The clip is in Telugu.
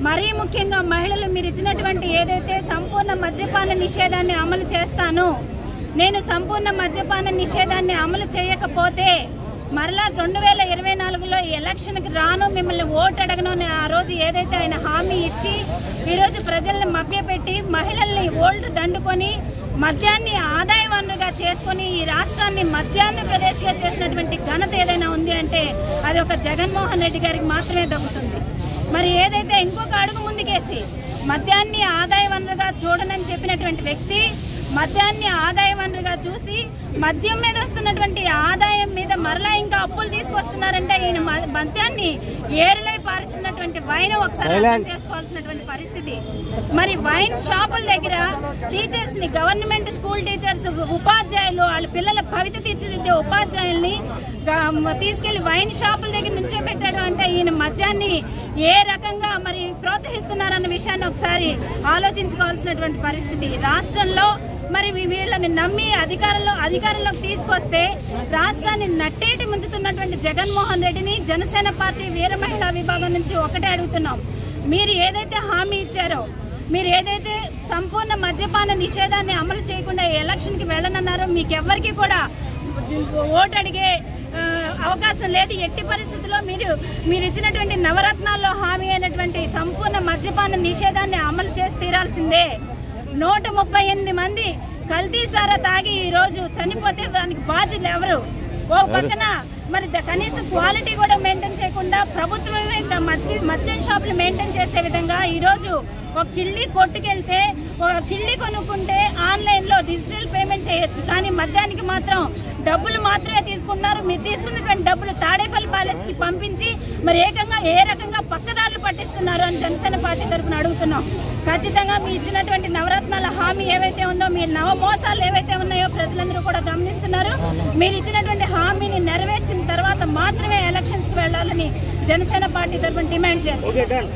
మరీ ముఖ్యంగా మహిళలు మీరు ఇచ్చినటువంటి ఏదైతే సంపూర్ణ మద్యపాన నిషేధాన్ని అమలు చేస్తాను, నేను సంపూర్ణ మద్యపాన నిషేధాన్ని అమలు చేయకపోతే మరలా 2024లో ఎలక్షన్కి రాను, మిమ్మల్ని ఓటు అడగను ఆ రోజు ఏదైతే ఆయన హామీ ఇచ్చి ఈరోజు ప్రజల్ని మభ్యపెట్టి మహిళల్ని ఓల్డ్ దండుకొని మద్యాన్ని ఆదాయ వనరుగా చేసుకొని ఈ రాష్ట్రాన్ని మధ్యాంధ్రప్రదేశ్గా చేసినటువంటి ఘనత ఏదైనా ఉంది అంటే అది ఒక జగన్మోహన్ రెడ్డి గారికి మాత్రమే దక్కుతుంది. మరి ఏదైతే ఇంకొక అడుగు ముందుకేసి మద్యాన్ని ఆదాయ వనరుగా చూడనని చెప్పినటువంటి వ్యక్తి మద్యాన్ని ఆదాయ వనరుగా చూసి మద్యం మీద వస్తున్నటువంటి ఆదాయం మీద మరలా ఇంకా అప్పులు తీసుకొస్తున్నారంటే ఈయన మద్యాన్ని ఏరులై పారిస్తున్నటువంటి వైన్ ఒకసారి అర్థం చేసుకోవాల్సినటువంటి పరిస్థితి. మరి వైన్ షాపుల దగ్గర టీచర్స్ ని, గవర్నమెంట్ స్కూల్ టీచర్స్, ఉపాధ్యాయులు, వాళ్ళ పిల్లల భవిత తీర్చిదిద్దే ఉపాధ్యాయుల్ని తీసుకెళ్లి వైన్ షాపుల దగ్గర నుంచో పెట్టాడు అంటే ఈయన మద్యాన్ని ఏ రకంగా మరి ప్రోత్సహిస్తున్నారన్న విషయాన్ని ఒకసారి ఆలోచించుకోవాల్సినటువంటి పరిస్థితి. రాష్ట్రంలో మరి వీళ్ళని నమ్మి అధికారంలోకి తీసుకొస్తే రాష్ట్రాన్ని నట్టేటి ముంచుతున్నటువంటి జగన్మోహన్ రెడ్డిని జనసేన పార్టీ వీర మహిళా విభాగం నుంచి ఒకటే అడుగుతున్నాం. మీరు ఏదైతే హామీ ఇచ్చారో, మీరు ఏదైతే సంపూర్ణ మద్యపాన నిషేధాన్ని అమలు చేయకుండా ఎలక్షన్కి వెళ్ళనన్నారో మీకెవ్వరికి కూడా ఓటు అడిగే అవకాశం లేదు. ఎట్టి పరిస్థితుల్లో మీరు ఇచ్చినటువంటి నవరత్నాల్లో హామీ అయినటువంటి సంపూర్ణ మద్యపాన నిషేధాన్ని అమలు చేసి తీరాల్సిందే. 138 మంది కల్తీ సారా తాగి ఈరోజు చనిపోతే దానికి బాధ్యులు ఎవరు? ఓ పక్కన మరి కనీసం క్వాలిటీ కూడా మెయింటైన్ చేయకుండా ప్రభుత్వమే మద్యం షాపులు మెయింటైన్ చేసే విధంగా ఈరోజు ఒక కిళ్ళి కొట్టుకెళ్తే ఒక కిళ్ళి కొనుక్కుంటే ఆన్లైన్లో డిజిటల్ పేమెంట్ చేయొచ్చు, కానీ మద్యానికి మాత్రం డబ్బులు మాత్రమే తీసుకున్నారు. మీరు తీసుకున్నటువంటి డబ్బులు తాడేపల్లి ప్యాలెస్కి పంపించి మరి ఏ రకంగా పక్కదారులు పట్టిస్తున్నారు అని జనసేన పార్టీ తరఫున అడుగుతున్నాం. ఖచ్చితంగా మీ ఇచ్చినటువంటి నవరత్నాల హామీ ఏవైతే ఉందో, మీ నవమోసాలు ఏవైతే ఉన్నాయో ప్రజలందరూ కూడా గమనిస్తున్నారు. మీరు ఇచ్చినటువంటి హామీని నెరవేర్చిన తర్వాత మాత్రమే ఎలక్షన్స్కి వెళ్లాలని జనసేన పార్టీ తరఫున డిమాండ్ చేస్తున్నారు.